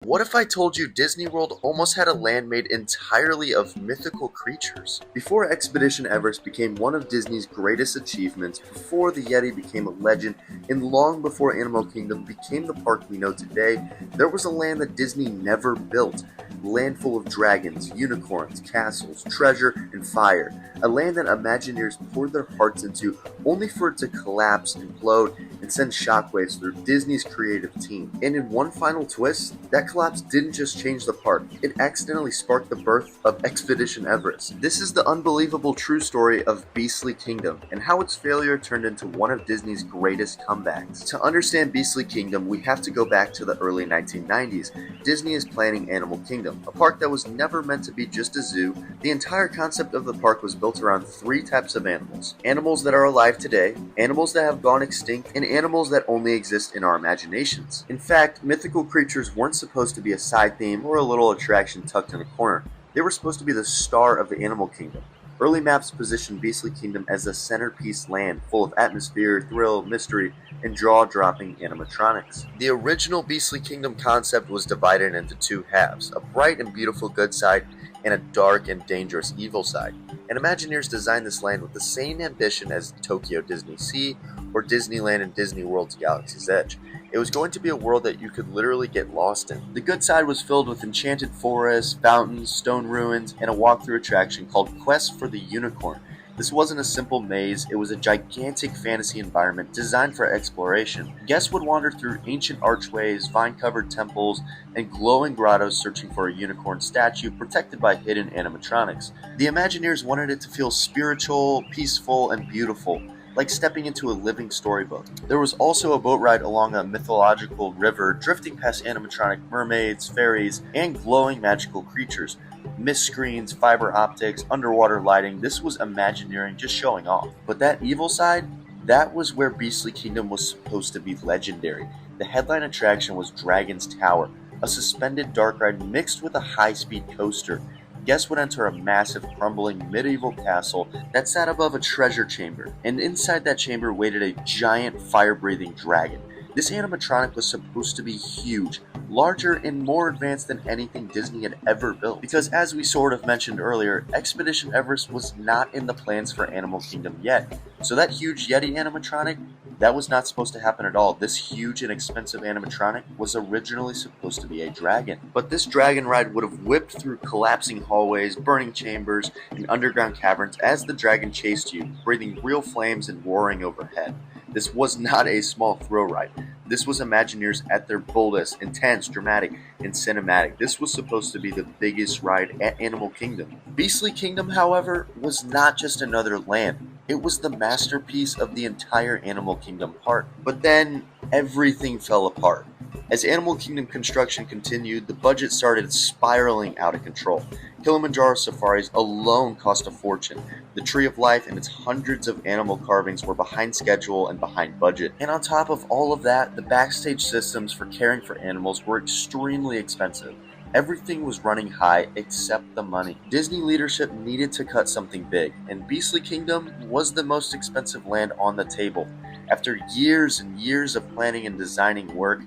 What if I told you Disney World almost had a land made entirely of mythical creatures? Before Expedition Everest became one of Disney's greatest achievements, before the Yeti became a legend, and long before Animal Kingdom became the park we know today, there was a land that Disney never built. A land full of dragons, unicorns, castles, treasure, and fire. A land that Imagineers poured their hearts into, only for it to collapse, implode, and send shockwaves through Disney's creative team. And in one final twist, that collapse didn't just change the park, it accidentally sparked the birth of Expedition Everest. This is the unbelievable true story of Beastly Kingdom, and how its failure turned into one of Disney's greatest comebacks. To understand Beastly Kingdom, we have to go back to the early 1990s. Disney is planning Animal Kingdom, a park that was never meant to be just a zoo. The entire concept of the park was built around three types of animals. Animals that are alive today, animals that have gone extinct, and animals that only exist in our imaginations. In fact, mythical creatures weren't supposed to be a side theme or a little attraction tucked in a corner. They were supposed to be the star of the animal kingdom. Early maps positioned Beastly Kingdom as a centerpiece land full of atmosphere, thrill, mystery, and jaw-dropping animatronics. The original Beastly Kingdom concept was divided into two halves, a bright and beautiful good side and a dark and dangerous evil side. And Imagineers designed this land with the same ambition as Tokyo Disney Sea or Disneyland and Disney World's Galaxy's Edge. It was going to be a world that you could literally get lost in. The good side was filled with enchanted forests, fountains, stone ruins, and a walkthrough attraction called Quest for the Unicorn. This wasn't a simple maze, it was a gigantic fantasy environment designed for exploration. Guests would wander through ancient archways, vine-covered temples, and glowing grottos searching for a unicorn statue protected by hidden animatronics. The Imagineers wanted it to feel spiritual, peaceful, and beautiful, like stepping into a living storybook. There was also a boat ride along a mythological river, drifting past animatronic mermaids, fairies, and glowing magical creatures. Mist screens, fiber optics, underwater lighting, this was Imagineering just showing off. But that evil side, that was where Beastly Kingdom was supposed to be legendary. The headline attraction was Dragon's Tower, a suspended dark ride mixed with a high-speed coaster. Guests would enter a massive, crumbling medieval castle that sat above a treasure chamber, and inside that chamber waited a giant fire-breathing dragon. This animatronic was supposed to be huge, larger and more advanced than anything Disney had ever built. Because as we sort of mentioned earlier, Expedition Everest was not in the plans for Animal Kingdom yet. So that huge Yeti animatronic, that was not supposed to happen at all. This huge and expensive animatronic was originally supposed to be a dragon. But this dragon ride would have whipped through collapsing hallways, burning chambers, and underground caverns as the dragon chased you, breathing real flames and roaring overhead. This was not a small thrill ride. This was Imagineers at their boldest, intense, dramatic, and cinematic. This was supposed to be the biggest ride at Animal Kingdom. Beastly Kingdom, however, was not just another land. It was the masterpiece of the entire Animal Kingdom park. But then, everything fell apart. As Animal Kingdom construction continued, the budget started spiraling out of control. Kilimanjaro safaris alone cost a fortune. The Tree of Life and its hundreds of animal carvings were behind schedule and behind budget. And on top of all of that, the backstage systems for caring for animals were extremely expensive. Everything was running high except the money. Disney leadership needed to cut something big, and Beastly Kingdom was the most expensive land on the table. After years and years of planning and designing work,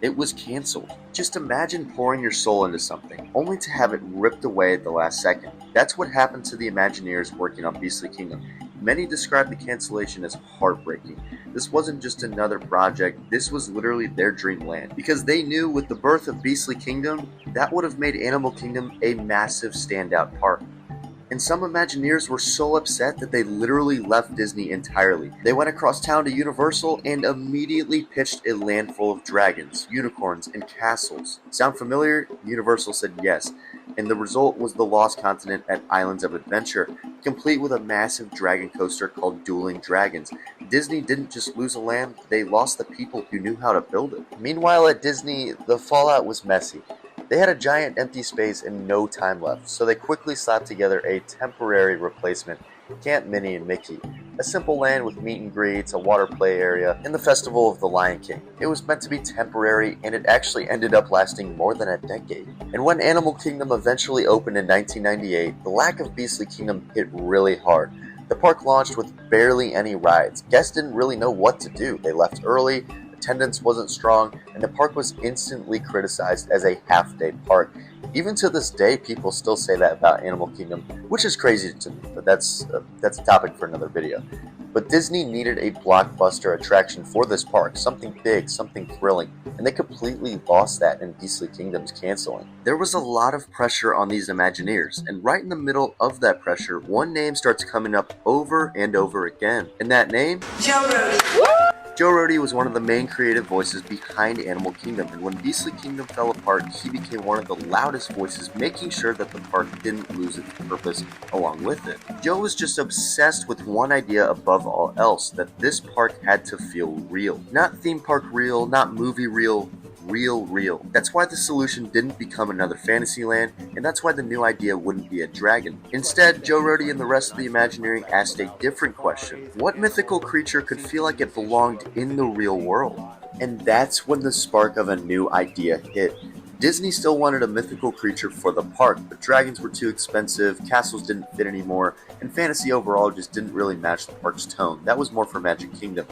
it was canceled. Just imagine pouring your soul into something, only to have it ripped away at the last second. That's what happened to the Imagineers working on Beastly Kingdom. Many describe the cancellation as heartbreaking. This wasn't just another project, this was literally their dreamland. Because they knew with the birth of Beastly Kingdom, that would have made Animal Kingdom a massive standout park. And some Imagineers were so upset that they literally left Disney entirely. They went across town to Universal and immediately pitched a land full of dragons, unicorns, and castles. Sound familiar? Universal said yes, and the result was the Lost Continent at Islands of Adventure, complete with a massive dragon coaster called Dueling Dragons. Disney didn't just lose a land, they lost the people who knew how to build it. Meanwhile at Disney, the fallout was messy. They had a giant empty space and no time left, so they quickly slapped together a temporary replacement, Camp Minnie and Mickey, a simple land with meet and greets, a water play area, and the Festival of the Lion King. It was meant to be temporary, and it actually ended up lasting more than a decade. And when Animal Kingdom eventually opened in 1998, the lack of Beastly Kingdom hit really hard. The park launched with barely any rides. Guests didn't really know what to do. They left early, attendance wasn't strong, and the park was instantly criticized as a half-day park. Even to this day, people still say that about Animal Kingdom, which is crazy to me, but that's a topic for another video. But Disney needed a blockbuster attraction for this park, something big, something thrilling, and they completely lost that in Beastly Kingdom's canceling. There was a lot of pressure on these Imagineers, and right in the middle of that pressure, one name starts coming up over and over again, and that name? Joe Rohde. Joe Rohde was one of the main creative voices behind Animal Kingdom, and when Beastly Kingdom fell apart, he became one of the loudest voices, making sure that the park didn't lose its purpose along with it. Joe was just obsessed with one idea above all else, that this park had to feel real. Not theme park real, not movie real, real. That's why the solution didn't become another Fantasyland, and that's why the new idea wouldn't be a dragon. Instead, Joe Rohde and the rest of the Imagineering asked a different question. What mythical creature could feel like it belonged in the real world? And that's when the spark of a new idea hit. Disney still wanted a mythical creature for the park, but dragons were too expensive, castles didn't fit anymore, and fantasy overall just didn't really match the park's tone. That was more for Magic Kingdom.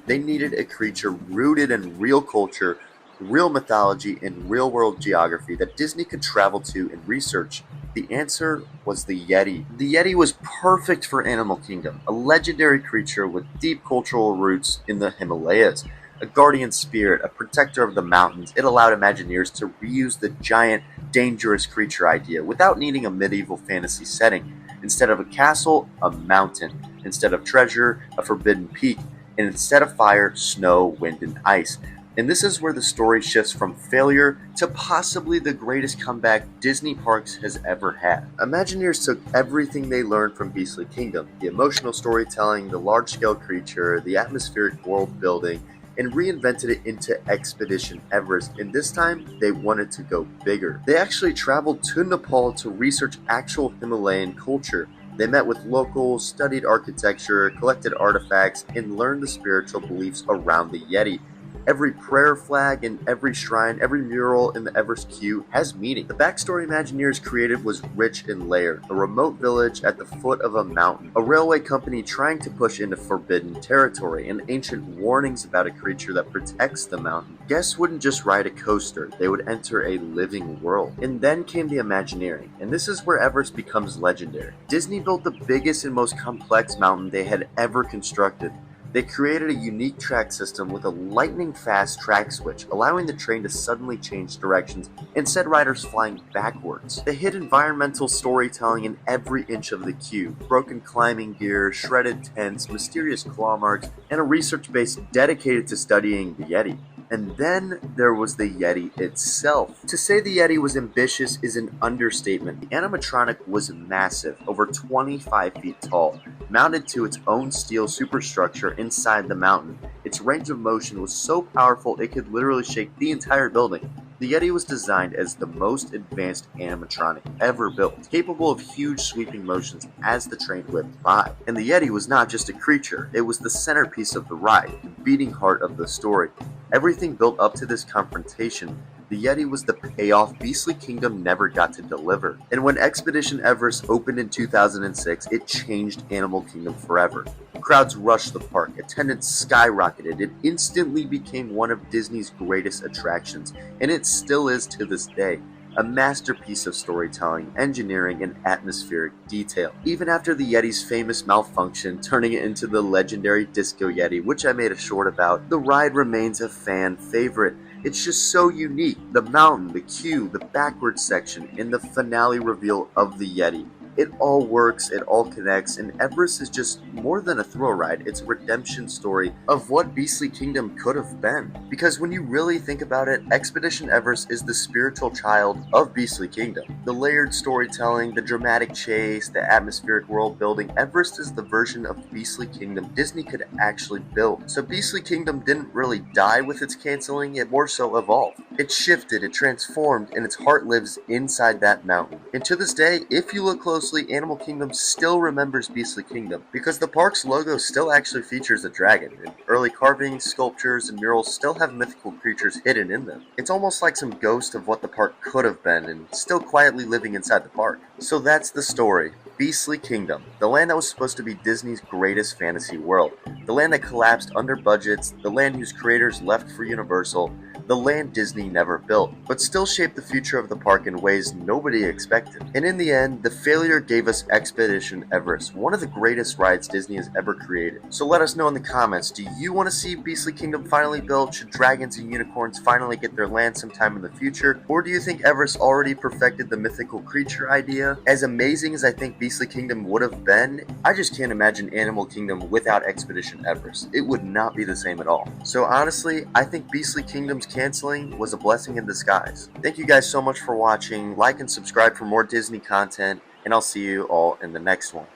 They needed a creature rooted in real culture, real mythology, and real-world geography that Disney could travel to and research. The answer was the Yeti. The Yeti was perfect for Animal Kingdom, a legendary creature with deep cultural roots in the Himalayas. A guardian spirit, a protector of the mountains, it allowed Imagineers to reuse the giant, dangerous creature idea without needing a medieval fantasy setting. Instead of a castle, a mountain. Instead of treasure, a forbidden peak. And instead of fire, snow, wind, and ice. And this is where the story shifts from failure to possibly the greatest comeback Disney Parks has ever had. Imagineers took everything they learned from Beastly Kingdom, the emotional storytelling, the large-scale creature, the atmospheric world building, and reinvented it into Expedition Everest, and this time they wanted to go bigger. They actually traveled to Nepal to research actual Himalayan culture. They met with locals, studied architecture, collected artifacts, and learned the spiritual beliefs around the Yeti. Every prayer flag and every shrine, every mural in the Everest queue has meaning. The backstory Imagineers created was rich and layered. A remote village at the foot of a mountain, a railway company trying to push into forbidden territory, and ancient warnings about a creature that protects the mountain. Guests wouldn't just ride a coaster, they would enter a living world. And then came the Imagineering, and this is where Everest becomes legendary. Disney built the biggest and most complex mountain they had ever constructed. They created a unique track system with a lightning-fast track switch, allowing the train to suddenly change directions and send riders flying backwards. They hid environmental storytelling in every inch of the queue, broken climbing gear, shredded tents, mysterious claw marks, and a research base dedicated to studying the Yeti. And then there was the Yeti itself. To say the Yeti was ambitious is an understatement. The animatronic was massive, over 25 feet tall, mounted to its own steel superstructure inside the mountain. Its range of motion was so powerful it could literally shake the entire building. The Yeti was designed as the most advanced animatronic ever built, capable of huge sweeping motions as the train whipped by. And the Yeti was not just a creature, it was the centerpiece of the ride, the beating heart of the story. Everything built up to this confrontation. The Yeti was the payoff Beastly Kingdom never got to deliver. And when Expedition Everest opened in 2006, it changed Animal Kingdom forever. Crowds rushed the park, attendance skyrocketed, it instantly became one of Disney's greatest attractions, and it still is to this day. A masterpiece of storytelling, engineering, and atmospheric detail. Even after the Yeti's famous malfunction, turning it into the legendary Disco Yeti, which I made a short about, the ride remains a fan favorite. It's just so unique. The mountain, the queue, the backwards section, and the finale reveal of the Yeti. It all works, it all connects, and Everest is just more than a thrill ride. It's a redemption story of what Beastly Kingdom could have been. Because when you really think about it, Expedition Everest is the spiritual child of Beastly Kingdom. The layered storytelling, the dramatic chase, the atmospheric world building, Everest is the version of Beastly Kingdom Disney could actually build. So Beastly Kingdom didn't really die with its canceling, it more so evolved. It shifted, it transformed, and its heart lives inside that mountain. And to this day, if you look closely, Animal Kingdom still remembers Beastly Kingdom because the park's logo still actually features a dragon, and early carvings, sculptures, and murals still have mythical creatures hidden in them. It's almost like some ghost of what the park could have been and still quietly living inside the park. So that's the story. Beastly Kingdom, the land that was supposed to be Disney's greatest fantasy world, the land that collapsed under budgets, the land whose creators left for Universal, the land Disney never built, but still shaped the future of the park in ways nobody expected. And in the end, the failure gave us Expedition Everest, one of the greatest rides Disney has ever created. So let us know in the comments, do you want to see Beastly Kingdom finally built? Should dragons and unicorns finally get their land sometime in the future? Or do you think Everest already perfected the mythical creature idea? As amazing as I think Beastly Kingdom would have been, I just can't imagine Animal Kingdom without Expedition Everest. It would not be the same at all. So honestly, I think Beastly Kingdom's canceling was a blessing in disguise. Thank you guys so much for watching. Like and subscribe for more Disney content, and I'll see you all in the next one.